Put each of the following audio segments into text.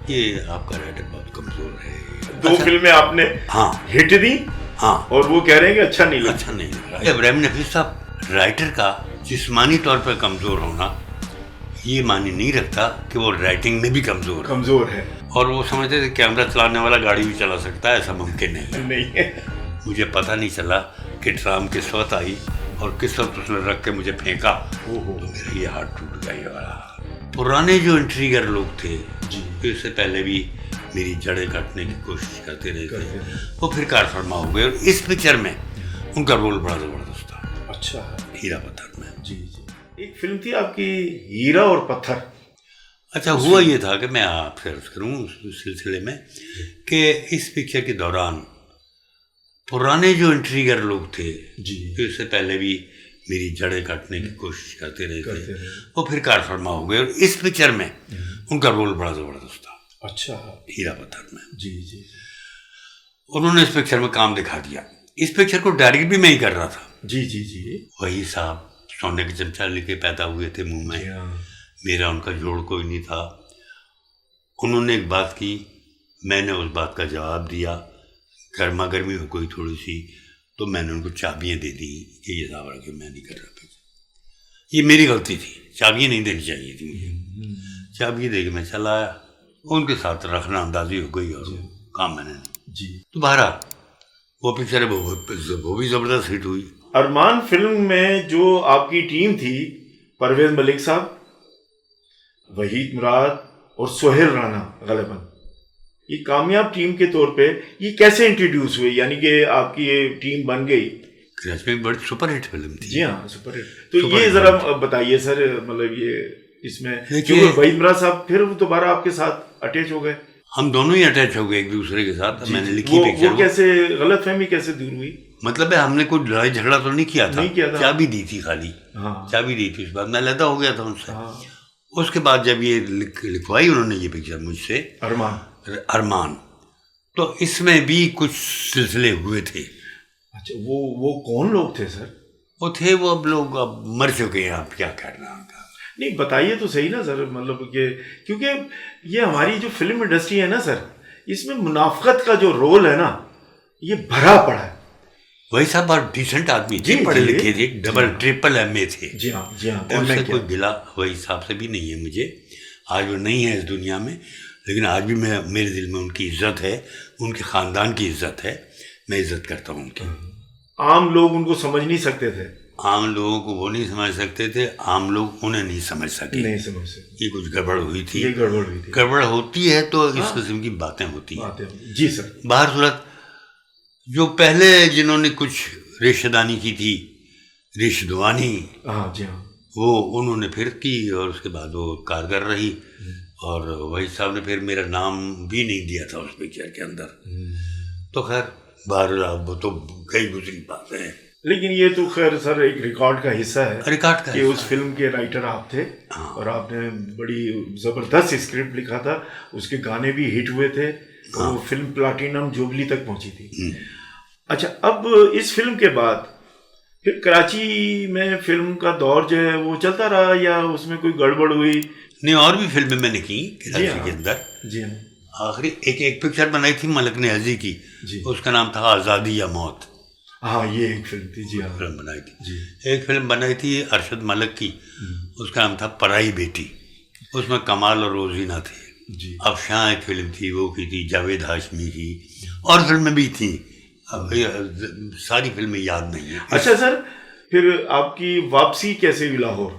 ये आपका राइटर बहुत कमजोर है। दो फिल्में आपने हिट दी और वो कह रहे हैं कि अच्छा नहीं लगा। इब्राहिम नफीस साहब राइटर का जिस्मानी तौर पर कमजोर होना ये मानी नहीं रखता कि वो राइटिंग में भी कमजोर है। और वो समझते थे कैमरा चलाने वाला गाड़ी भी चला सकता है, ऐसा मुमकिन नहीं है। मुझे पता नहीं चला कि ट्राम किस वक्त आई और किस वक्त उसने रख के मुझे फेंका। तो मेरा ये हार्ट टूट गया। ये वाला पुराने जो इंट्रीगर लोग थे जी, इससे पहले भी मेरी जड़ें काटने की कोशिश करते रहे थे, वो फिर कारफरमा हो गए। और इस पिक्चर में उनका रोल बड़ा जबरदस्त था। अच्छा, हीरा पत्थर में। जी जी, एक फिल्म थी आपकी हीरा और पत्थर। अच्छा, हुआ ये था कि मैं आपसे अर्ज करूँ उस सिलसिले में कि इस पिक्चर के दौरान पुराने जो इंट्रीगर लोग थे जी, इससे पहले भी मेरी जड़ें काटने की कोशिश करते रहे थे, वो फिर कारफरमा हो गए। और इस पिक्चर में उनका रोल बड़ा जबरदस्त था। अच्छा, हीरा पत्थर में। जी जी, उन्होंने इस पिक्चर में काम दिखा दिया। इस पिक्चर को डायरेक्ट भी मैं ही कर रहा था। जी जी जी, वही साहब सोने के चमचा लेके पैदा हुए थे मुंह में, मेरा उनका जोड़ कोई नहीं था। उन्होंने एक बात की, मैंने उस बात का जवाब दिया। गर्मा गर्मी हो गई थोड़ी सी, तो मैंने उनको चाबियाँ दे दी कि ये साहब कि मैं नहीं कर रहा पिक्चर। ये मेरी गलती थी, चाबियाँ नहीं देनी चाहिए थी मुझे। चाबियाँ दे के मैं चला आया, उनके साथ रखना अंदाजी हो गई और काम मैंने नहीं जी। तो बहरहाल वो पिक्चर वो भी ज़बरदस्त हिट हुई। अरमान फिल्म में जो आपकी टीम थी, परवेज मलिक साहब, वहीद मुराद और सोहेल राना गलबन, ये कामयाब टीम के तौर पे ये कैसे इंट्रोड्यूस हुई, यानी कि आपकी ये टीम बन गई? कराची में बड़ी सुपरहिट फिल्म थी। जी हाँ, सुपरहिट। तो ये जरा बताइए सर, मतलब ये इसमें क्योंकि वहीद मुराद साहब फिर दोबारा आपके साथ अटैच हो गए। हम दोनों ही अटैच हो गए एक दूसरे के साथ। मैंने लिखी पिक्चर। वो कैसे गलतफहमी कैसे दूर हुई? मतलब है हमने कोई लड़ाई झगड़ा तो नहीं किया था, चाबी दी थी खाली। चाबी दी थी, उस बाद मैं अलहदा हो गया था उनसे। उसके बाद जब ये लिखवाई उन्होंने ये पिक्चर मुझसे, अरमान, तो इसमें भी कुछ सिलसिले हुए थे। अच्छा, वो कौन लोग थे सर? वो थे, वो अब लोग अब मर चुके हैं, आप क्या करना उनका। नहीं बताइए तो सही ना सर, मतलब कि क्योंकि ये हमारी जो फिल्म इंडस्ट्री है ना सर, इसमें मुनाफकत का जो रोल है ना, ये भरा पड़ा है। वही साहब बहुत डिसेंट आदमी थे, पढ़े लिखे थे, डबल ट्रिपल MA थे। जी हाँ जी हाँ, उनसे कोई गिला वही साहब से भी नहीं है मुझे। आज वो नहीं है इस दुनिया में, लेकिन आज भी मेरे दिल में उनकी इज्जत है, उनके ख़ानदान की इज्जत है, मैं इज्जत करता हूँ उनकी। आम लोग उनको समझ नहीं सकते थे। आम लोगों को वो नहीं समझ सकते थे, आम लोग उन्हें नहीं समझ सके। ये कुछ गड़बड़ हुई थी। ये गड़बड़ हुई थी। गड़बड़ होती है तो इस किस्म की बातें होती हैं। जी सर। बाहर सूरत जो पहले जिन्होंने कुछ रिश्तेदानी की थी, रिश्तवानी, जी हाँ, वो उन्होंने फिर की और उसके बाद वो कारगर रही। और वही साहब ने फिर मेरा नाम भी नहीं दिया था उस पिक्चर के अंदर। तो खैर बाहर वो तो कई गुजरी बातें हैं, लेकिन ये तो खैर सर एक रिकॉर्ड का हिस्सा है। रिकॉर्ड का कि उस फिल्म के राइटर आप थे। और आपने बड़ी ज़बरदस्त स्क्रिप्ट लिखा था, उसके गाने भी हिट हुए थे। वो फिल्म प्लाटिनम जुबली तक पहुंची थी। अच्छा, अब इस फिल्म के बाद फिर कराची में फिल्म का दौर जो है वो चलता रहा या उसमें कोई गड़बड़ हुई? नहीं, और भी फिल्में मैंने की कराची के अंदर। जी हाँ। आखिरी एक पिक्चर बनाई थी मलक नियाज़ी की, उसका नाम था आज़ादी या मौत। हाँ, ये एक फिल्म थी। जी हाँ, फिल्म बनाई थी जी। एक फिल्म बनाई थी अरशद मलिक की, उसका नाम था पराई बेटी। उसमें कमाल और रोजीना थे जी। अफशां एक फिल्म थी, वो की थी जावेद हाशमी की, और फिल्में भी थी। अब सारी फिल्में याद नहीं है। अच्छा सर, फिर आपकी वापसी कैसे हुई लाहौर?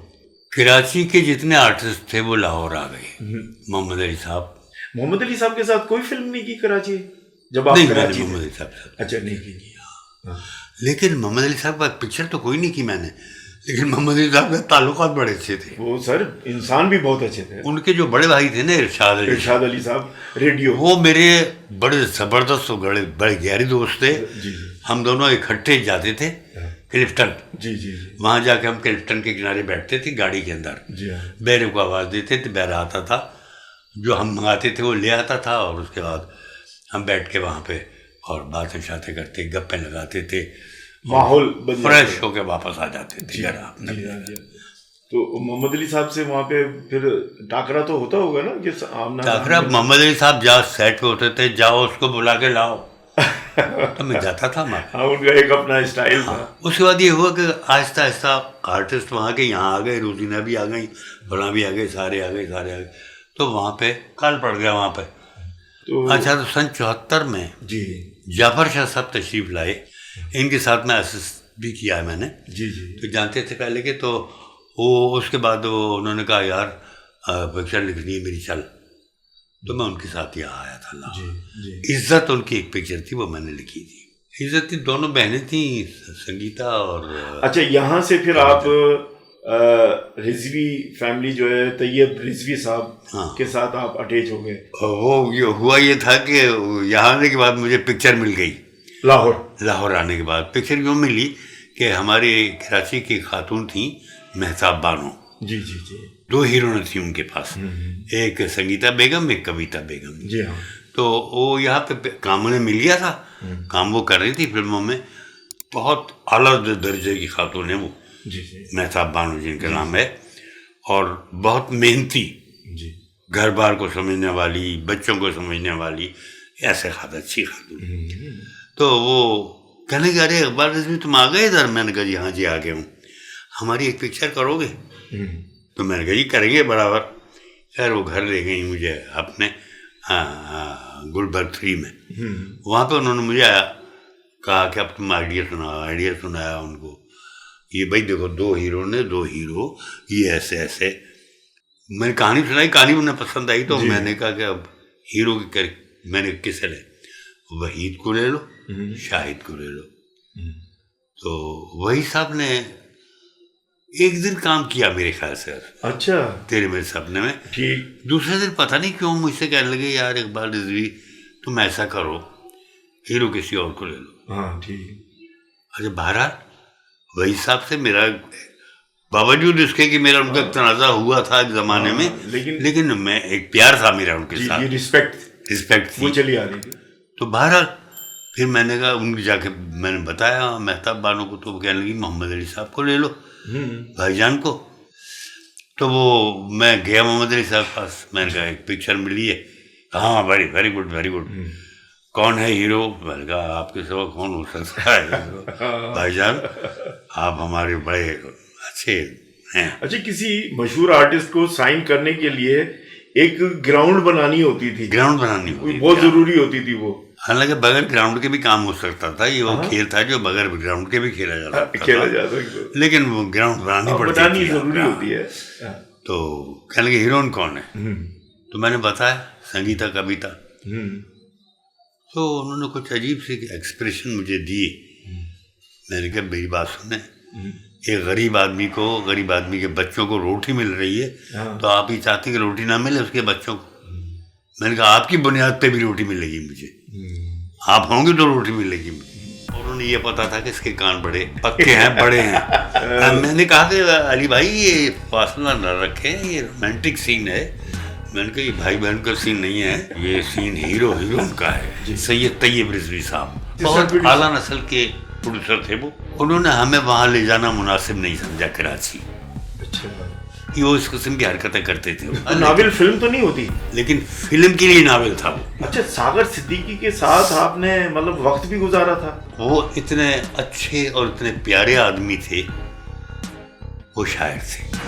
कराची के जितने आर्टिस्ट थे वो लाहौर आ गए। मोहम्मद अली साहब के साथ कोई फिल्म नहीं की कराची जब आप कराची? मोहम्मद अली साहब। अच्छा, नहीं की। लेकिन मोहम्मद अली साहब का पिक्चर तो कोई नहीं की मैंने, लेकिन मोहम्मद अली साहब के ताल्लुकात बड़े अच्छे थे। वो सर इंसान भी बहुत अच्छे थे। उनके जो बड़े भाई थे ना, इरशाद अली साहब रेडियो, वो मेरे बड़े ज़बरदस्त बड़े गहरे दोस्त थे। हम दोनों इकट्ठे जाते थे क्लिफ्टन। जी। वहाँ जाके हम क्लिफ्टन के किनारे बैठते थे गाड़ी के अंदर। बैरे को आवाज़ देते थे, बैरा आता था, जो हम मंगाते थे वो ले आता था, और उसके बाद हम बैठ के वहाँ पे और बातें शातें करते, गप्पे लगाते थे, माहौल फ्रेश होके वापस आ जाते थे। तो मोहम्मद अली साहब से वहाँ पे फिर टाकरा तो होता होगा ना कि टाकरा मोहम्मद अली साहब जहाँ सेट पे होते थे, जाओ उसको बुला के लाओ, तो मैं जाता था वहाँ। हाँ, उनका एक अपना स्टाइल था। उसके बाद ये हुआ कि आहिस्ता आहिस्ता आर्टिस्ट वहाँ के यहाँ आ गए, रोजीना भी आ गई, फलां भी आ गए, सारे आ गए, तो वहाँ पे काल पड़ गया वहाँ पे। तो अच्छा, तो सन 74 में जी जाफर शाह साहब तशरीफ लाए, इनके साथ में असिस्ट भी किया है मैंने। जी। तो जानते थे पहले के, तो वो उसके बाद उन्होंने कहा यार पिक्चर लिखनी है मेरी, चल। तो मैं उनके साथ यहाँ आया था। जी। इज्जत उनकी एक पिक्चर थी, वो मैंने लिखी थी। इज्जत की दोनों बहनें थी, संगीता और। अच्छा, यहाँ से फिर आप रिजवी फैमिली जो है, तैयब रिजवी साहब के साथ आप अटैच हो गए। वो हुआ ये था कि यहाँ आने के बाद मुझे पिक्चर मिल गई। लाहौर आने के बाद पिक्चर क्यों मिली कि हमारे कराची की खातून थी महताब बानो। जी। 2 हीरोइन थी उनके पास, एक संगीता बेगम, एक कविता बेगम। जी हाँ। तो वो यहाँ पे काम उन्हें मिल गया था, काम वो कर रही थी फिल्मों में, बहुत आला दर्जे की खातून है वो। जी। महताब बानो जिनका नाम है, और बहुत मेहनती, जी, घर बार को समझने वाली, बच्चों को समझने वाली, ऐसे अच्छी खातून। तो वो कहने लगे अरे इकबाल रिजवी तुम आ गए इधर? मैंने कहा जी हाँ जी आ गया हूँ, हमारी एक पिक्चर करोगे? तो मैंने कहा जी करेंगे बराबर। खैर वो घर ले गई मुझे अपने गुलबर्ग 3 में। वहाँ पे उन्होंने मुझे कहा कि अब तुम आइडिया सुनाया उनको, ये भाई देखो 2 हीरो ने 2 हीरो, ये ऐसे ऐसे। मैंने कहानी सुनाई, कहानी उन्हें पसंद आई, तो मैंने कहा कि अब हीरो की मैंने किसे ले, वहीद को ले लो, शाहिद को ले लो। तो वही साहब ने एक दिन काम किया मेरे ख्याल से। अच्छा। तेरे मेरे सपने में। ठीक। दूसरे दिन पता नहीं क्यों मुझसे कहने लगे यार इकबाल रिजवी तुम ऐसा करो, हीरो किसी और को ले लो। हाँ ठीक। अच्छा, बहरहाल वही साहब से मेरा, बावजूद इसके कि मेरा उनका तनाज़ा हुआ था एक ज़माने में, लेकिन मैं एक प्यार था मेरा उनके साथ, रिस्पेक्ट वो चली आ रही थी। तो बहरहाल फिर मैंने कहा उनके जाके मैंने बताया महताब बानो को, तो वो कहने लगी मोहम्मद अली साहब को ले लो, भाईजान को। तो वो मैं गया मोहम्मद अली साहब पास, मैंने कहा एक पिक्चर मिली है। हाँ वेरी गुड। कौन है हीरो? मैंने कहा आपके सिवा कौन हो सकता है भाईजान, आप हमारे बड़े अच्छे हैं। अच्छा, किसी मशहूर आर्टिस्ट को साइन करने के लिए एक ग्राउंड बनानी होती थी, बहुत जरूरी होती थी वो। हालांकि बगैर ग्राउंड के भी काम हो सकता था, ये वो खेल था जो बगैर ग्राउंड के भी खेला जा सकता था, लेकिन वो ग्राउंड बनानी पड़ती थी, जरूरी होती है। तो कहने लगे हीरोइन कौन है? तो मैंने बताया संगीता कविता। तो उन्होंने कुछ अजीब सी एक्सप्रेशन मुझे दिए। मैंने कहा मेरी बात सुने, एक गरीब आदमी के बच्चों को रोटी मिल रही है, तो आप ही चाहते कि रोटी ना मिले उसके बच्चों को? मैंने कहा आपकी बुनियाद पे भी रोटी मिलेगी मुझे, आप होंगे तो रोटी मिलेगी मुझे। और उन्हें ये पता था कि इसके कान बड़े पक्के हैं, बड़े हैं। मैंने कहा कि अली भाई ये फासला न रखें, ये रोमांटिक सीन है। मैंने कहा ये भाई बहन का सीन नहीं है, ये सीन हीरो का है। सैयद तैयब रिजवी साहब बहुत आला नस्ल के प्रोड्यूसर थे वो, उन्होंने हमें वहाँ ले जाना मुनासिब नहीं समझा कराची। अच्छा। कि वो इस किस्म की हरकतें करते थे। तो नावल फिल्म तो नहीं होती, लेकिन फिल्म के लिए नावल था वो। अच्छा, सागर सिद्दीकी के साथ आपने मतलब वक्त भी गुजारा था? वो इतने अच्छे और इतने प्यारे आदमी थे, वो शायर थे।